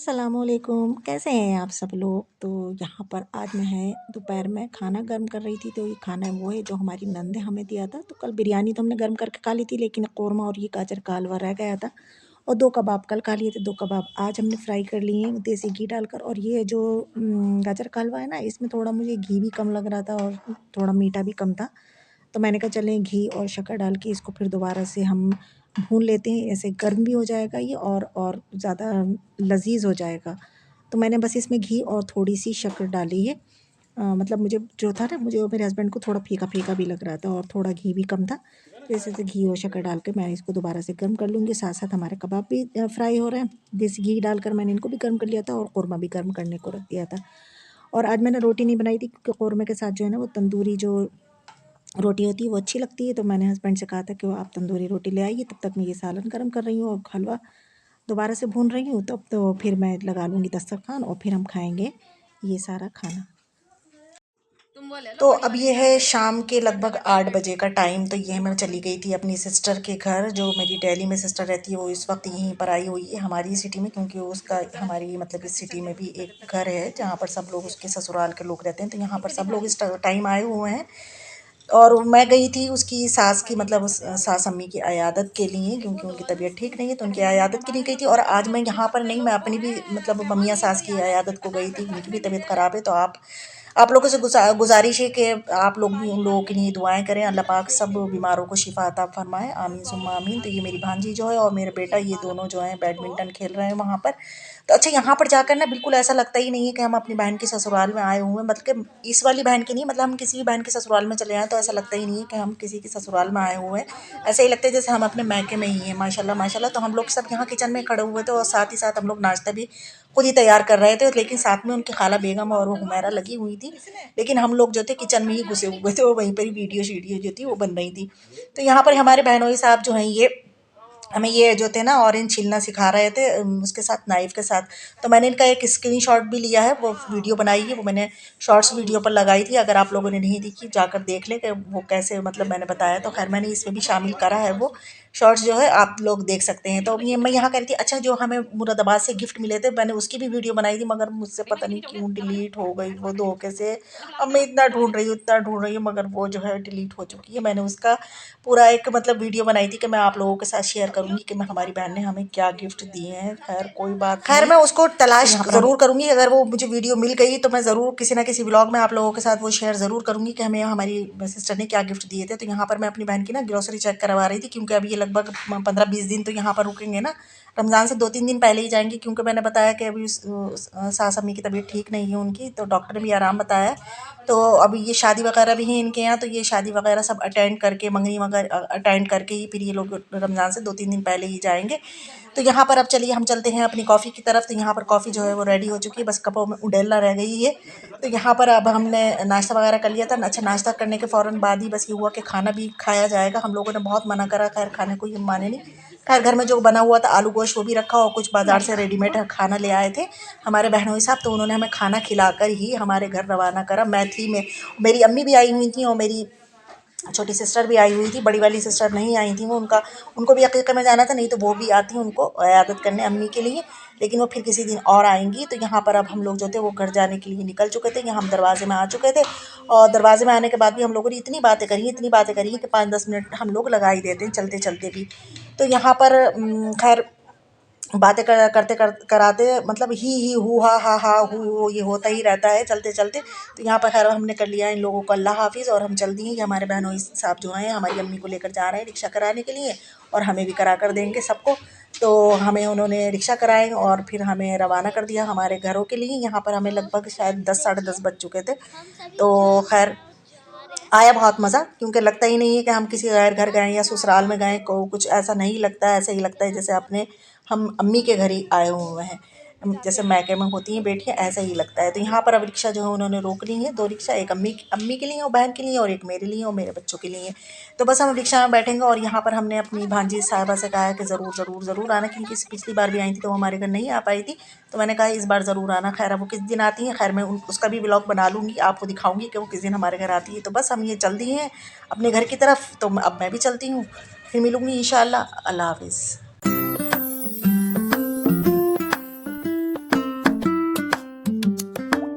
अस्सलामुअलैकुम, कैसे हैं आप सब लोग। तो यहाँ पर आज मैं है दोपहर में खाना गर्म कर रही थी। तो ये खाना वो है जो हमारी नंद ने हमें दिया था। तो कल बिरयानी तो हमने गर्म करके खा ली थी, लेकिन कौरमा और ये गाजर का हलवा रह गया था। और 2 कबाब कल खा लिए थे, 2 कबाब आज हमने फ्राई कर लिए हैं देसी घी डालकर। और ये जो गाजर का हलवा है ना, इसमें थोड़ा मुझे घी भी कम लग रहा था और थोड़ा मीठा भी कम था। तो मैंने कहा चलें घी और शक्कर डाल के इसको फिर दोबारा से हम भून लेते हैं। ऐसे गर्म भी हो जाएगा ये और ज़्यादा लज़ीज़ हो जाएगा। तो मैंने बस इसमें घी और थोड़ी-सी शक्कर डाली है। मतलब मुझे जो था ना, मुझे और मेरे हस्बैंड को थोड़ा फीका-फीका भी लग रहा था और थोड़ा घी भी कम था। तो इस वजह से घी और शक्कर डाल के मैं इसको दोबारा से गर्म कर लूँगी। साथ-साथ हमारे कबाब भी फ्राई हो रहे हैं। देसी घी डालकर मैंने इनको भी गर्म कर लिया था और कौरमा भी गर्म करने को रख दिया था। और आज मैंने रोटी नहीं बनाई थी क्योंकि कौरमे के साथ जो है ना, वो तंदूरी जो रोटी होती है वो अच्छी लगती है। तो मैंने हस्बैंड से कहा था कि वो आप तंदूरी रोटी ले आइए, तब तक मैं ये सालन गर्म कर रही हूँ और हलवा दोबारा से भून रही हूँ। तब तो फिर मैं लगा लूँगी दस्तरखान और फिर हम खाएंगे ये सारा खाना। तो अब ये है शाम के लगभग 8 बजे का टाइम। तो ये मैं चली गई थी अपनी सिस्टर के घर, जो मेरी दिल्ली में सिस्टर रहती है। वो इस वक्त यहीं पर आई हुई है हमारी सिटी में, क्योंकि उसका हमारी मतलब इस सिटी में भी एक घर है जहाँ पर सब लोग उसके ससुराल के लोग रहते हैं। तो यहाँ पर सब लोग इस टाइम आए हुए हैं। और मैं गई थी उसकी सास की मतलब सास अम्मी की अयादत के लिए, क्योंकि उनकी तबीयत ठीक नहीं है। तो उनकी अयादत के लिए गई थी। और आज मैं यहाँ पर नहीं, मैं अपनी भी मतलब मम्मियाँ सास की अयादत को गई थी। उनकी भी तबीयत ख़राब है। तो आप लोगों से गुजारिश है कि आप लोग भी उन लोगों के लिए दुआएं करें। अल्लाह पाक सब बीमारों को शिफा अता फरमाए, आमीन सुम्मा आमीन। तो ये मेरी भांजी जो है और मेरा बेटा, ये दोनों जो हैं बैडमिंटन खेल रहे हैं वहाँ पर। तो अच्छा, यहाँ पर जाकर ना बिल्कुल ऐसा लगता ही नहीं है कि हम अपनी बहन के ससुराल में आए हुए हैं। मतलब कि इस वाली बहन के नहीं, मतलब हम किसी भी बहन के ससुराल में चले आए तो ऐसा लगता ही नहीं है कि हम किसी के ससुराल में आए हुए हैं। ऐसा ही लगता है जैसे हम अपने मैके में ही हैं। माशाल्लाह माशाल्लाह। तो हम लोग सब यहाँ किचन में खड़े हुए थे और साथ ही साथ हम लोग नाश्ता भी खुद ही तैयार कर रहे थे। लेकिन साथ में उनकी खाला बेगम और वो हुमैरा लगी हुई थी। लेकिन हम लोग जो थे किचन में ही घुसे हुए थे, वो वहीं पर ही वीडियो शीडियो जो थी वो बन रही थी। तो यहाँ पर हमारे बहनोई साहब जो हैं, ये हमें ये जो थे ना ऑरेंज छीलना सिखा रहे थे, उसके साथ नाइफ के साथ। तो मैंने इनका एक स्क्रीनशॉट भी लिया है, वो वीडियो बनाई है, वो मैंने शॉर्ट्स वीडियो पर लगाई थी। अगर आप लोगों ने नहीं देखी जाकर देख लें कि वो कैसे मतलब मैंने बताया। तो खैर मैंने इसमें भी शामिल करा है, वो शॉर्ट्स जो है आप लोग देख सकते हैं। तो ये मैं यहाँ कह रही थी, अच्छा जो हमें मुरादाबाद से गिफ्ट मिले थे, मैंने उसकी भी वीडियो बनाई थी, मगर मुझसे पता नहीं क्यों डिलीट हो गई वो धोखे से। अब मैं इतना ढूंढ रही हूँ, इतना ढूंढ रही हूँ, मगर वो जो है डिलीट हो चुकी है। मैंने उसका पूरा एक मतलब वीडियो बनाई थी कि मैं आप लोगों के साथ शेयर करूंगी कि मैं हमारी बहन ने हमें क्या गिफ्ट दिए हैं। खैर कोई बात नहीं, खैर मैं उसको तलाश ज़रूर करूंगी। अगर वो मुझे वीडियो मिल गई तो मैं ज़रूर किसी ना किसी व्लॉग में आप लोगों के साथ वो शेयर ज़रूर करूंगी कि हमें हमारी सिस्टर ने क्या गिफ्ट दिए थे। तो यहाँ पर मैं अपनी बहन की ना ग्रोसरी चेक करवा रही थी, क्योंकि अभी ये लगभग 15-20 दिन तो यहाँ पर रुकेंगे ना। रमज़ान से 2-3 दिन पहले ही जाएंगे, क्योंकि मैंने बताया कि अभी सास अम्मी की तबीयत ठीक नहीं है उनकी। तो डॉक्टर ने भी आराम बताया है। तो अभी ये शादी वगैरह भी है इनके यहाँ। तो ये शादी वगैरह सब अटेंड करके, मंगनी वगैरह अटेंड करके ही फिर ये लोग रमज़ान से 2-3 दिन पहले ही जाएंगे। तो यहाँ पर अब चलिए हम चलते हैं अपनी कॉफ़ी की तरफ। तो यहाँ पर कॉफ़ी जो है वो रेडी हो चुकी है, बस कपों में उडेला रह गई है। तो यहाँ पर अब हमने नाश्ता वगैरह कर लिया था। अच्छा, नाश्ता करने के फ़ौरन बाद ही बस ये हुआ कि खाना भी खाया जाएगा। हम लोगों ने बहुत मना करा, खैर खाने को ये माने नहीं। खैर घर में जो बना हुआ था आलू गोश्त वो भी रखा, और कुछ बाज़ार से रेडीमेड खाना ले आए थे हमारे बहनोई साहब। तो उन्होंने हमें खाना खिलाकर ही हमारे घर रवाना करा। मैथिली में मेरी अम्मी भी आई हुई थी और मेरी छोटी सिस्टर भी आई हुई थी। बड़ी वाली सिस्टर नहीं आई थी, वो उनको भी अक़ीक़े में जाना था, नहीं तो वो भी आती उनको इयादत करने अम्मी के लिए। लेकिन वो फिर किसी दिन और आएंगी। तो यहाँ पर अब हम लोग जो थे वो घर जाने के लिए निकल चुके थे। यहाँ हम दरवाजे में आ चुके थे, और दरवाजे में आने के बाद भी हम लोगों ने इतनी बातें करी, इतनी बातें करी कि 5-10 मिनट हम लोग लगा ही देते हैं चलते चलते भी। तो यहाँ पर खैर बातें करते कराते मतलब ही हू हा हू ये होता ही रहता है चलते चलते। तो यहाँ पर खैर हमने कर लिया इन लोगों को अल्लाह हाफिज़, और हम जल्दी ही हमारे बहनों साहब जो हैं हमारी अम्मी को लेकर जा रहे हैं रिक्शा कराने के लिए, और हमें भी करा कर देंगे सबको। तो हमें उन्होंने रिक्शा कराएं और फिर हमें रवाना कर दिया हमारे घरों के लिए। यहाँ पर हमें लगभग शायद 10 साढ़े 10 बज चुके थे। तो खैर आया बहुत मज़ा, क्योंकि लगता ही नहीं है कि हम किसी गैर घर गए या ससुराल में गए। को कुछ ऐसा नहीं लगता है, ऐसा ही लगता है जैसे अपने हम अम्मी के घर ही आए हुए हैं। जैसे मैके में होती हैं बेटियां, ऐसा ही लगता है। तो यहाँ पर अब रिक्शा जो है उन्होंने रोक ली है, 2 रिक्शा, एक अम्मी अम्मी के लिए और बहन के लिए, और एक मेरे लिए और मेरे बच्चों के लिए। तो बस हम रिक्शा में बैठेंगे। और यहाँ पर हमने अपनी भांजी साहिबा से कहा है कि ज़रूर ज़रूर ज़रूर आना, क्योंकि पिछली बार भी आई थी तो हमारे घर नहीं आ पाई थी। तो मैंने कहा इस बार ज़रूर आना। खैर अब वो किस दिन आती हैं, खैर मैं उसका भी व्लॉग बना लूँगी, आपको दिखाऊँगी कि वो किस दिन हमारे घर आती है। तो बस हम ये चल दिए हैं अपने घर की तरफ। तो अब मैं भी चलती हूँ, फिर मिलूँगी इंशाअल्लाह। अल्लाह हाफ़िज़।